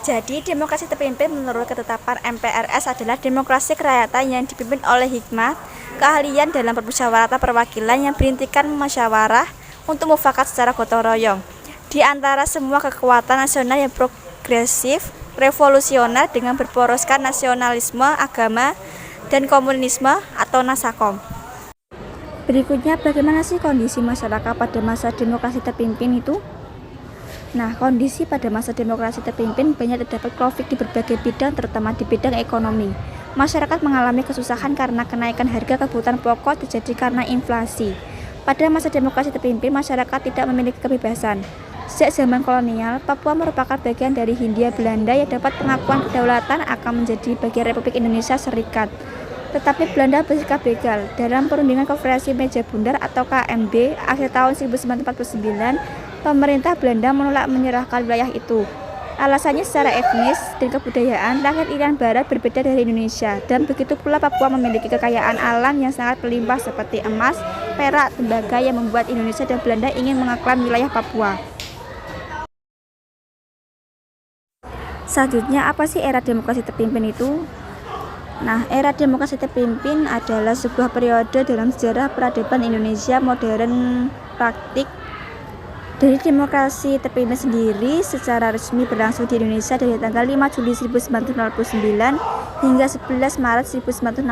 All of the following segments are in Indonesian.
Jadi, demokrasi terpimpin menurut ketetapan MPRS adalah demokrasi kerakyatan yang dipimpin oleh hikmat, keahlian dalam permusyawaratan perwakilan yang berintikan musyawarah untuk mufakat secara gotong royong di antara semua kekuatan nasional yang progresif, revolusioner dengan berporoskan nasionalisme, agama, dan komunisme atau nasakom. Berikutnya, bagaimana sih kondisi masyarakat pada masa demokrasi terpimpin itu? Nah, kondisi pada masa demokrasi terpimpin banyak terdapat konflik di berbagai bidang, terutama di bidang ekonomi. Masyarakat mengalami kesusahan karena kenaikan harga kebutuhan pokok terjadi karena inflasi. Pada masa demokrasi terpimpin, masyarakat tidak memiliki kebebasan. Sejak zaman kolonial, Papua merupakan bagian dari Hindia Belanda yang dapat pengakuan kedaulatan akan menjadi bagian Republik Indonesia Serikat. Tetapi Belanda bersikap begal. Dalam perundingan Konferensi Meja Bundar atau KMB akhir tahun 1949, pemerintah Belanda menolak menyerahkan wilayah itu. Alasannya secara etnis dan kebudayaan, rakyat Irian Barat berbeda dari Indonesia, dan begitu pula Papua memiliki kekayaan alam yang sangat berlimpah seperti emas, perak, tembaga yang membuat Indonesia dan Belanda ingin mengaklaim wilayah Papua. Selanjutnya, apa sih era demokrasi terpimpin itu? Nah, era demokrasi terpimpin adalah sebuah periode dalam sejarah peradaban Indonesia modern praktik. Dari demokrasi terpimpin sendiri secara resmi berlangsung di Indonesia dari tanggal 5 Juli 1949 hingga 11 Maret 1966.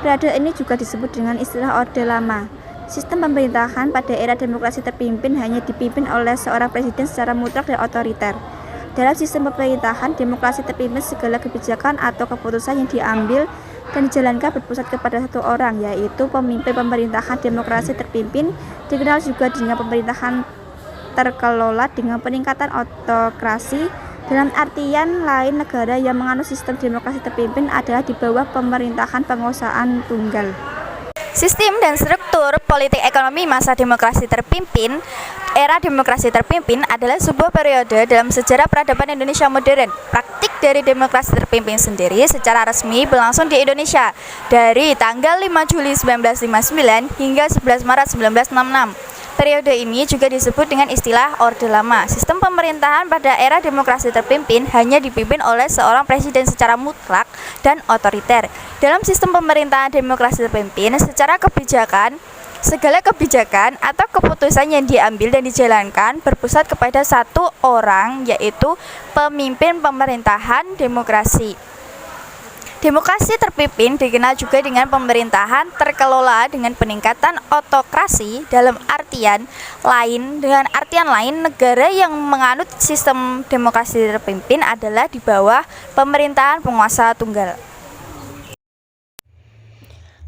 Periode ini juga disebut dengan istilah Orde Lama. Sistem pemerintahan pada era demokrasi terpimpin hanya dipimpin oleh seorang presiden secara mutlak dan otoriter. Dalam sistem pemerintahan demokrasi terpimpin, segala kebijakan atau keputusan yang diambil dan dijalankan berpusat kepada satu orang, yaitu pemimpin pemerintahan. Demokrasi terpimpin dikenal juga dengan pemerintahan terkelola dengan peningkatan autokrasi. Dalam artian lain, negara yang menganut sistem demokrasi terpimpin adalah di bawah pemerintahan penguasaan tunggal. Sistem dan struktur politik ekonomi masa demokrasi terpimpin. Era demokrasi terpimpin adalah sebuah periode dalam sejarah peradaban Indonesia modern. Praktik dari demokrasi terpimpin sendiri secara resmi berlangsung di Indonesia dari tanggal 5 Juli 1959 hingga 11 Maret 1966. Periode ini juga disebut dengan istilah Orde Lama. Sistem pemerintahan pada era demokrasi terpimpin hanya dipimpin oleh seorang presiden secara mutlak dan otoriter. Dalam sistem pemerintahan demokrasi terpimpin, segala kebijakan atau keputusan yang diambil dan dijalankan berpusat kepada satu orang, yaitu pemimpin pemerintahan demokrasi. Demokrasi terpimpin dikenal juga dengan pemerintahan terkelola dengan peningkatan autokrasi. Dalam artian lain, negara yang menganut sistem demokrasi terpimpin adalah di bawah pemerintahan penguasa tunggal.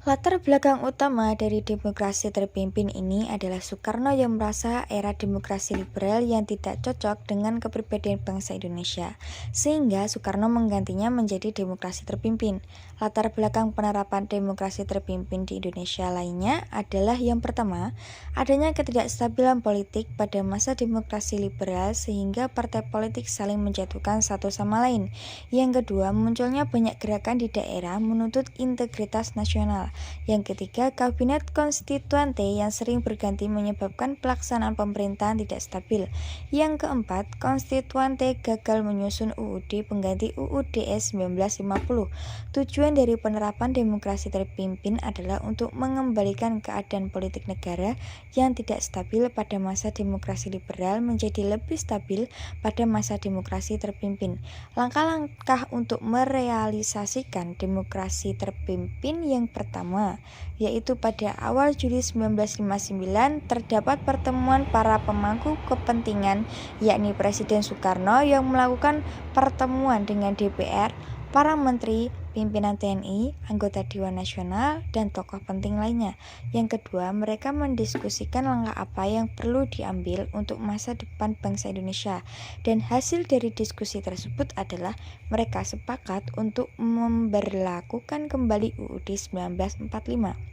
Latar belakang utama dari demokrasi terpimpin ini adalah Soekarno yang merasa era demokrasi liberal yang tidak cocok dengan kepribadian bangsa Indonesia, sehingga Soekarno menggantinya menjadi demokrasi terpimpin. Latar belakang penerapan demokrasi terpimpin di Indonesia lainnya adalah yang pertama, adanya ketidakstabilan politik pada masa demokrasi liberal sehingga partai politik saling menjatuhkan satu sama lain. Yang kedua, munculnya banyak gerakan di daerah menuntut integritas nasional. Yang ketiga, kabinet konstituante yang sering berganti menyebabkan pelaksanaan pemerintahan tidak stabil. Yang keempat, konstituante gagal menyusun UUD pengganti UUD 1950. Tujuan dari penerapan demokrasi terpimpin adalah untuk mengembalikan keadaan politik negara yang tidak stabil pada masa demokrasi liberal menjadi lebih stabil pada masa demokrasi terpimpin. Langkah-langkah untuk merealisasikan demokrasi terpimpin yang pertama, yaitu pada awal Juli 1959 terdapat pertemuan para pemangku kepentingan, yakni Presiden Soekarno yang melakukan pertemuan dengan DPR, para menteri, pimpinan TNI, anggota Dewan Nasional, dan tokoh penting lainnya. Yang kedua, mereka mendiskusikan langkah apa yang perlu diambil untuk masa depan bangsa Indonesia. Dan hasil dari diskusi tersebut adalah mereka sepakat untuk memberlakukan kembali UUD 1945.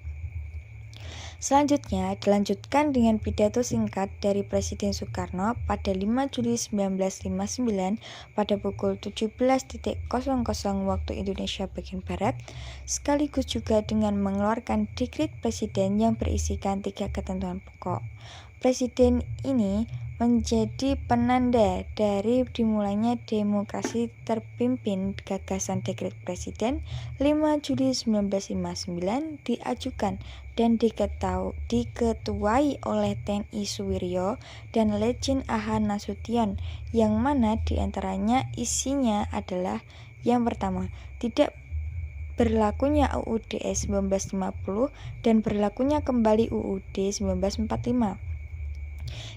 Selanjutnya dilanjutkan dengan pidato singkat dari Presiden Soekarno pada 5 Juli 1959 pada pukul 17.00 waktu Indonesia bagian Barat, sekaligus juga dengan mengeluarkan dekret Presiden yang berisikan 3 ketentuan pokok. Presiden ini menjadi penanda dari dimulainya demokrasi terpimpin. Gagasan Dekret Presiden 5 Juli 1959 diajukan dan diketuai oleh TNI Suwiryo dan Letjen A.H. Nasution, yang mana diantaranya isinya adalah: yang pertama, tidak berlakunya UUD 1950 dan berlakunya kembali UUD 1945.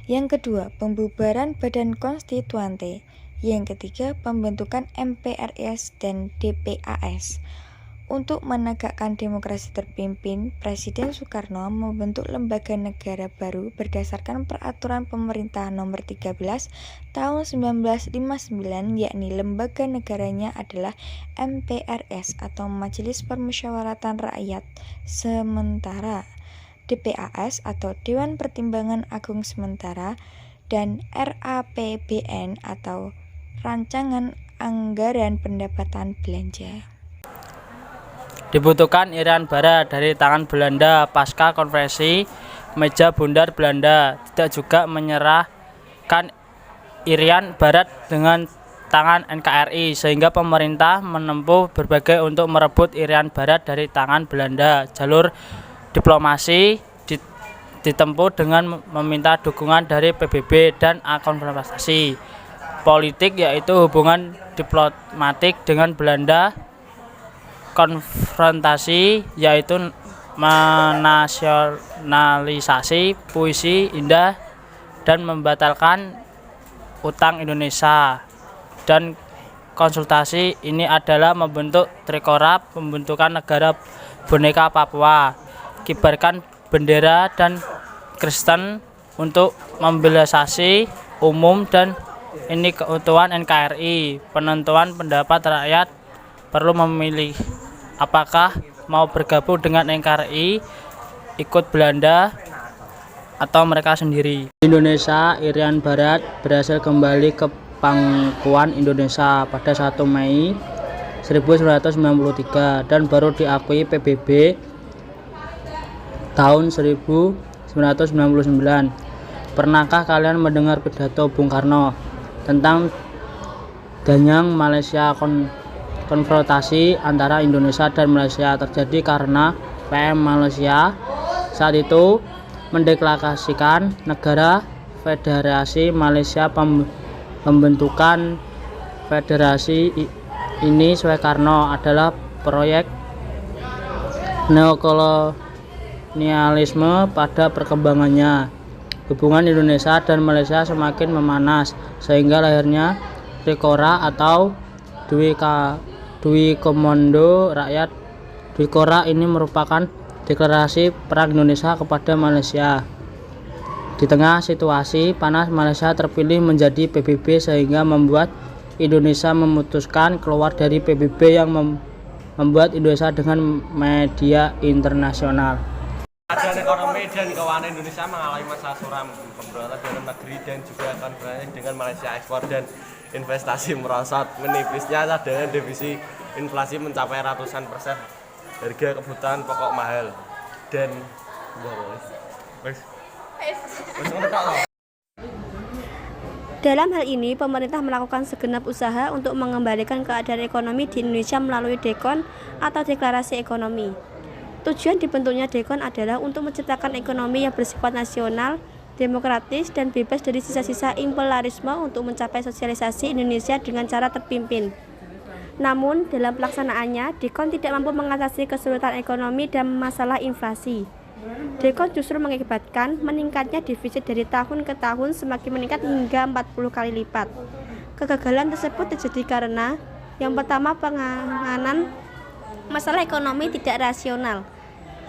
Yang kedua, pembubaran Badan Konstituante. Yang ketiga, pembentukan MPRS dan DPAS. Untuk menegakkan demokrasi terpimpin, Presiden Soekarno membentuk lembaga negara baru berdasarkan Peraturan Pemerintah Nomor 13 Tahun 1959, yakni lembaga negaranya adalah MPRS atau Majelis Permusyawaratan Rakyat Sementara, DPAS atau Dewan Pertimbangan Agung Sementara, dan RAPBN atau Rancangan Anggaran Pendapatan Belanja. Dibutuhkan Irian Barat dari tangan Belanda pasca konferensi meja bundar Belanda. Tidak juga menyerahkan Irian Barat dengan tangan NKRI, sehingga pemerintah menempuh berbagai untuk merebut Irian Barat dari tangan Belanda. Jalur diplomasi ditempuh dengan meminta dukungan dari PBB dan konfrontasi politik, yaitu hubungan diplomatik dengan Belanda. Konfrontasi yaitu menasionalisasi puisi indah dan membatalkan utang Indonesia. Dan konsultasi ini adalah membentuk Trikorap, pembentukan negara boneka Papua, kibarkan bendera dan Kristen untuk mobilisasi umum, dan ini keutuhan NKRI. Penentuan pendapat rakyat perlu memilih apakah mau bergabung dengan NKRI, ikut Belanda, atau mereka sendiri. Indonesia, Irian Barat berhasil kembali ke pangkuan Indonesia pada 1 Mei 1993 dan baru diakui PBB tahun 1999. Pernahkah kalian mendengar pidato Bung Karno tentang Danyang Malaysia? Konfrontasi antara Indonesia dan Malaysia terjadi karena PM Malaysia saat itu mendeklarasikan negara Federasi Malaysia. Pembentukan federasi ini Soekarno adalah proyek neokolonialisme pada perkembangannya. Hubungan Indonesia dan Malaysia semakin memanas sehingga lahirnya Trikora atau Dwi Komando Rakyat. Trikora ini merupakan deklarasi perang Indonesia kepada Malaysia. Di tengah situasi panas, Malaysia terpilih menjadi PBB sehingga membuat Indonesia memutuskan keluar dari PBB yang membuat Indonesia dengan media internasional. Keadaan ekonomi dan keuangan Indonesia mengalami masa suram. Pemberontakan dalam negeri dan juga konfrontasi dengan Malaysia, ekspor dan investasi merosot. Menipisnya cadangan devisa, inflasi mencapai ratusan persen, harga kebutuhan pokok mahal, dan dalam hal ini, pemerintah melakukan segenap usaha untuk mengembalikan keadaan ekonomi di Indonesia melalui DEKON atau Deklarasi Ekonomi. Tujuan dibentuknya DEKON adalah untuk menciptakan ekonomi yang bersifat nasional, demokratis, dan bebas dari sisa-sisa imperialisme untuk mencapai sosialisasi Indonesia dengan cara terpimpin. Namun, dalam pelaksanaannya, DEKON tidak mampu mengatasi kesulitan ekonomi dan masalah inflasi. DEKON justru mengakibatkan meningkatnya defisit dari tahun ke tahun, semakin meningkat hingga 40 kali lipat. Kegagalan tersebut terjadi karena yang pertama, penanganan masalah ekonomi tidak rasional.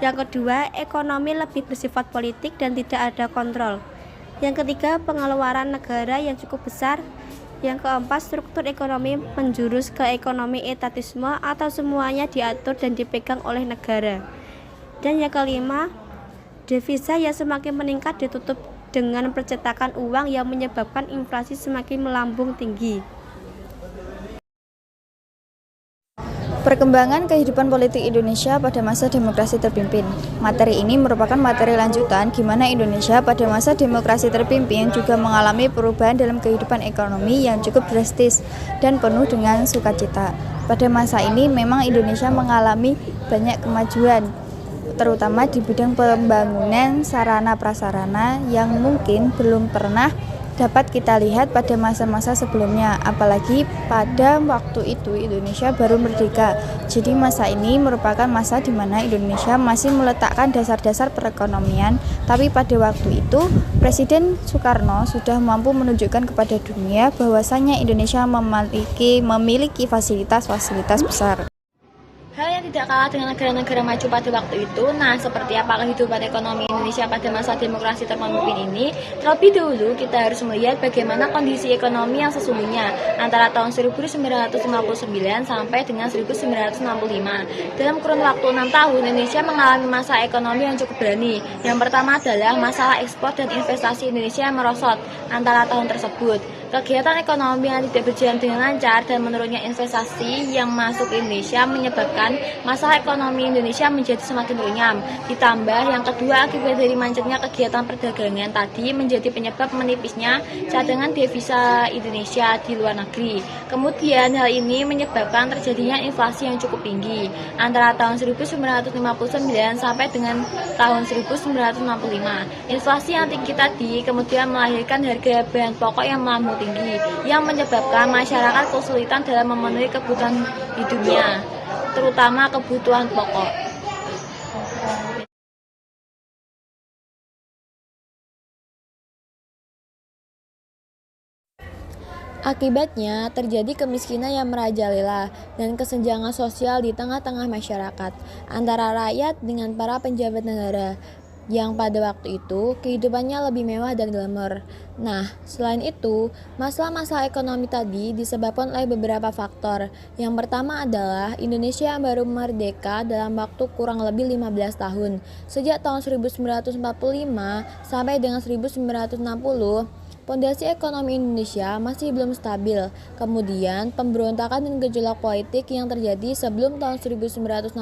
Yang kedua, ekonomi lebih bersifat politik dan tidak ada kontrol. Yang ketiga, pengeluaran negara yang cukup besar. Yang keempat, struktur ekonomi menjurus ke ekonomi etatisme atau semuanya diatur dan dipegang oleh negara. Dan yang kelima, devisa yang semakin meningkat ditutup dengan percetakan uang yang menyebabkan inflasi semakin melambung tinggi. Perkembangan kehidupan politik Indonesia pada masa demokrasi terpimpin. Materi ini merupakan materi lanjutan di mana Indonesia pada masa demokrasi terpimpin juga mengalami perubahan dalam kehidupan ekonomi yang cukup drastis dan penuh dengan sukacita. Pada masa ini memang Indonesia mengalami banyak kemajuan, terutama di bidang pembangunan sarana prasarana yang mungkin belum pernah dapat kita lihat pada masa-masa sebelumnya, apalagi pada waktu itu Indonesia baru merdeka. Jadi masa ini merupakan masa di mana Indonesia masih meletakkan dasar-dasar perekonomian, tapi pada waktu itu Presiden Soekarno sudah mampu menunjukkan kepada dunia bahwasanya Indonesia memiliki fasilitas-fasilitas besar. Hal yang tidak kalah dengan negara-negara maju pada waktu itu. Nah, seperti apa kehidupan ekonomi Indonesia pada masa demokrasi terpimpin ini? Terlebih dahulu kita harus melihat bagaimana kondisi ekonomi yang sesungguhnya antara tahun 1959 sampai dengan 1965. Dalam kurun waktu 6 tahun, Indonesia mengalami masa ekonomi yang cukup berani. Yang pertama adalah masalah ekspor dan investasi Indonesia yang merosot antara tahun tersebut. Kegiatan ekonomi yang tidak berjalan dengan lancar dan menurunnya investasi yang masuk ke Indonesia menyebabkan masalah ekonomi Indonesia menjadi semakin runyam. Ditambah yang kedua, akibat dari mancetnya kegiatan perdagangan tadi menjadi penyebab menipisnya cadangan devisa Indonesia di luar negeri. Kemudian hal ini menyebabkan terjadinya inflasi yang cukup tinggi antara tahun 1959 sampai dengan tahun 1965. Inflasi yang tinggi tadi kemudian melahirkan harga bahan pokok yang melambung tinggi yang menyebabkan masyarakat kesulitan dalam memenuhi kebutuhan hidupnya, terutama kebutuhan pokok. Akibatnya, terjadi kemiskinan yang merajalela dan kesenjangan sosial di tengah-tengah masyarakat antara rakyat dengan para penjabat negara yang pada waktu itu kehidupannya lebih mewah dan glamour. Nah, selain itu, masalah-masalah ekonomi tadi disebabkan oleh beberapa faktor. Yang pertama adalah Indonesia yang baru merdeka dalam waktu kurang lebih 15 tahun. Sejak tahun 1945 sampai dengan 1960, pondasi ekonomi Indonesia masih belum stabil. Kemudian, pemberontakan dan gejolak politik yang terjadi sebelum tahun 1960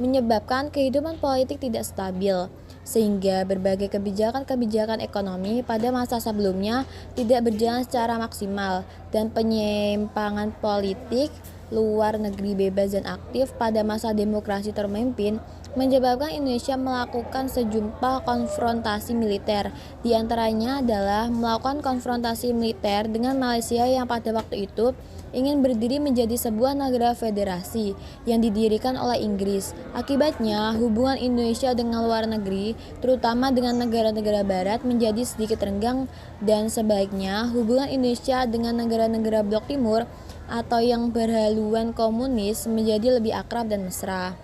menyebabkan kehidupan politik tidak stabil, sehingga berbagai kebijakan-kebijakan ekonomi pada masa sebelumnya tidak berjalan secara maksimal, dan penyimpangan politik luar negeri bebas dan aktif pada masa demokrasi terpimpin menyebabkan Indonesia melakukan sejumlah konfrontasi militer. Di antaranya adalah melakukan konfrontasi militer dengan Malaysia yang pada waktu itu ingin berdiri menjadi sebuah negara federasi yang didirikan oleh Inggris. Akibatnya, hubungan Indonesia dengan luar negeri, terutama dengan negara-negara barat, menjadi sedikit renggang, dan sebaliknya hubungan Indonesia dengan negara-negara blok timur atau yang berhaluan komunis menjadi lebih akrab dan mesra.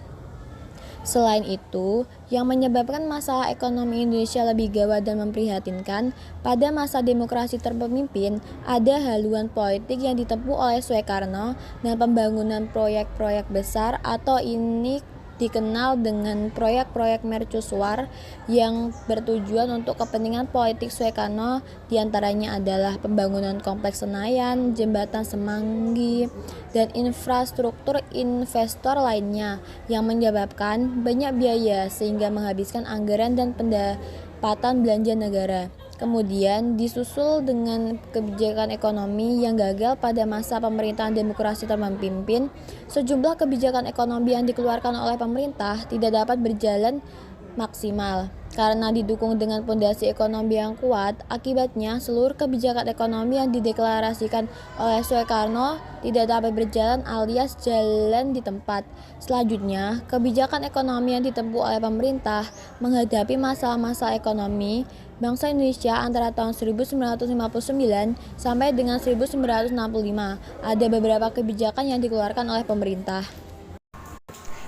Selain itu, yang menyebabkan masalah ekonomi Indonesia lebih gawat dan memprihatinkan pada masa demokrasi terpimpin ada haluan politik yang ditempuh oleh Soekarno dan pembangunan proyek-proyek besar atau ini dikenal dengan proyek-proyek mercusuar yang bertujuan untuk kepentingan politik Soekarno, diantaranya adalah pembangunan kompleks Senayan, jembatan Semanggi, dan infrastruktur investor lainnya yang menyebabkan banyak biaya sehingga menghabiskan anggaran dan pendapatan belanja negara. Kemudian disusul dengan kebijakan ekonomi yang gagal pada masa pemerintahan demokrasi terpimpin. Sejumlah kebijakan ekonomi yang dikeluarkan oleh pemerintah tidak dapat berjalan maksimal karena didukung dengan pondasi ekonomi yang kuat. Akibatnya, seluruh kebijakan ekonomi yang dideklarasikan oleh Soekarno tidak dapat berjalan alias jalan di tempat. Selanjutnya, kebijakan ekonomi yang ditempuh oleh pemerintah menghadapi masalah-masalah ekonomi bangsa Indonesia antara tahun 1959 sampai dengan 1965. Ada beberapa kebijakan yang dikeluarkan oleh pemerintah.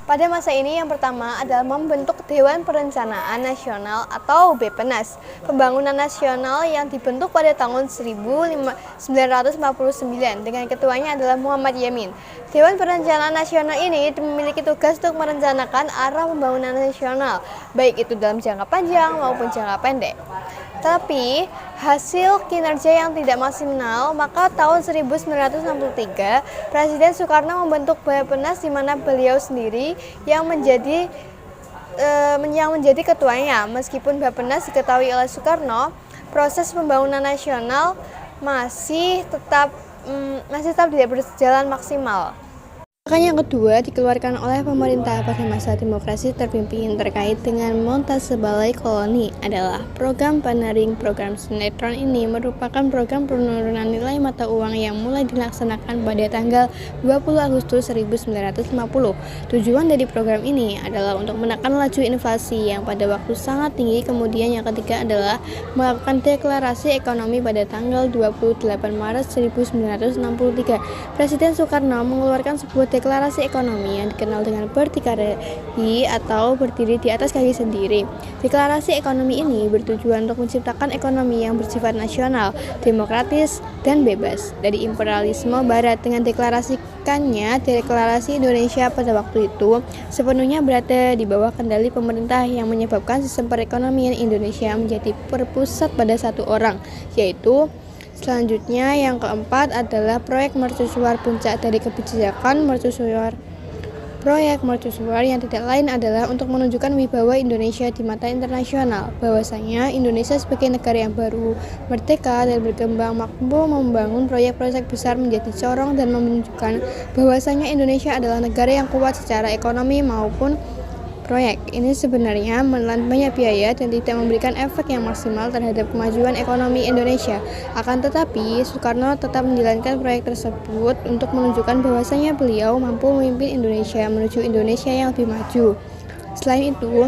Pada masa ini yang pertama adalah membentuk Dewan Perencanaan Nasional atau Beppenas, pembangunan nasional yang dibentuk pada tahun 1949 dengan ketuanya adalah Muhammad Yamin. Dewan Perencanaan Nasional ini memiliki tugas untuk merencanakan arah pembangunan nasional, baik itu dalam jangka panjang maupun jangka pendek. Tapi, hasil kinerja yang tidak maksimal, maka tahun 1963, Presiden Soekarno membentuk Bappenas di mana beliau sendiri yang menjadi ketuanya. Meskipun Bappenas diketahui oleh Soekarno, proses pembangunan nasional masih tetap tidak berjalan maksimal. Kebijakan yang kedua dikeluarkan oleh pemerintah pada masa demokrasi terpimpin terkait dengan montase balai koloni adalah program Panaring. Program sinetron ini merupakan program penurunan nilai mata uang yang mulai dilaksanakan pada tanggal 20 Agustus 1950. Tujuan dari program ini adalah untuk menekan laju inflasi yang pada waktu sangat tinggi. Kemudian yang ketiga adalah melakukan deklarasi ekonomi pada tanggal 28 Maret 1963. Presiden Soekarno mengeluarkan sebuah deklarasi ekonomi yang dikenal dengan berdikari atau berdiri di atas kaki sendiri. Deklarasi ekonomi ini bertujuan untuk menciptakan ekonomi yang bersifat nasional, demokratis, dan bebas dari imperialisme Barat. Dengan deklarasikannya, deklarasi Indonesia pada waktu itu sepenuhnya berada di bawah kendali pemerintah yang menyebabkan sistem perekonomian Indonesia menjadi berpusat pada satu orang, yaitu selanjutnya yang keempat adalah proyek mercusuar. Puncak dari kebijakan mercusuar proyek mercusuar yang tidak lain adalah untuk menunjukkan wibawa Indonesia di mata internasional, bahwasanya Indonesia sebagai negara yang baru merdeka dan berkembang mampu membangun proyek-proyek besar menjadi corong dan menunjukkan bahwasanya Indonesia adalah negara yang kuat secara ekonomi maupun proyek. Ini sebenarnya menelan banyak biaya dan tidak memberikan efek yang maksimal terhadap kemajuan ekonomi Indonesia. Akan tetapi, Soekarno tetap menjalankan proyek tersebut untuk menunjukkan bahwasanya beliau mampu memimpin Indonesia menuju Indonesia yang lebih maju. Selain itu,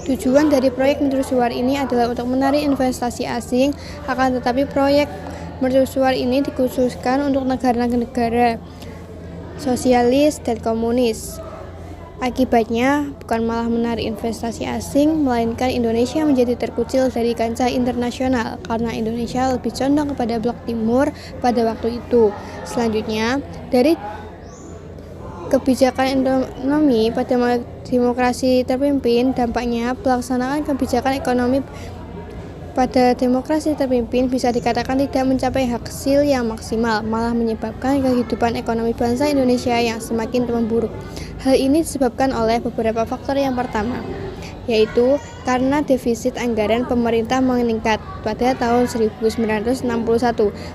tujuan dari proyek mercusuar ini adalah untuk menarik investasi asing. Akan tetapi, proyek mercusuar ini dikhususkan untuk negara-negara sosialis dan komunis. Akibatnya, bukan malah menarik investasi asing, melainkan Indonesia menjadi terkucil dari kancah internasional karena Indonesia lebih condong kepada blok timur pada waktu itu. Selanjutnya, dari kebijakan ekonomi pada demokrasi terpimpin, dampaknya pelaksanaan kebijakan ekonomi pada demokrasi terpimpin bisa dikatakan tidak mencapai hasil yang maksimal, malah menyebabkan kehidupan ekonomi bangsa Indonesia yang semakin memburuk. Hal ini disebabkan oleh beberapa faktor. Yang pertama, yaitu karena defisit anggaran pemerintah meningkat pada tahun 1961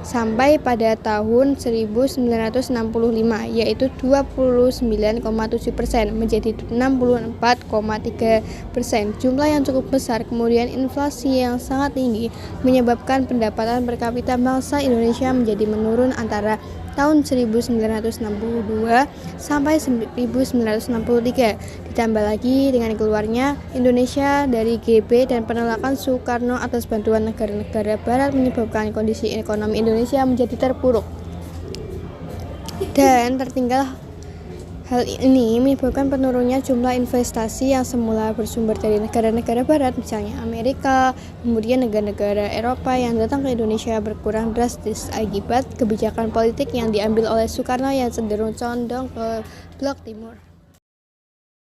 sampai pada tahun 1965, yaitu 29,7% menjadi 64,3%, jumlah yang cukup besar. Kemudian inflasi yang sangat tinggi menyebabkan pendapatan per kapita bangsa Indonesia menjadi menurun antara tahun 1962 sampai 1963. Ditambah lagi dengan keluarnya Indonesia dari GB dan penolakan Soekarno atas bantuan negara-negara barat menyebabkan kondisi ekonomi Indonesia menjadi terpuruk dan tertinggal. Hal ini menyebabkan penurunnya jumlah investasi yang semula bersumber dari negara-negara barat, misalnya Amerika, kemudian negara-negara Eropa yang datang ke Indonesia berkurang drastis akibat kebijakan politik yang diambil oleh Soekarno yang cenderung condong ke blok timur.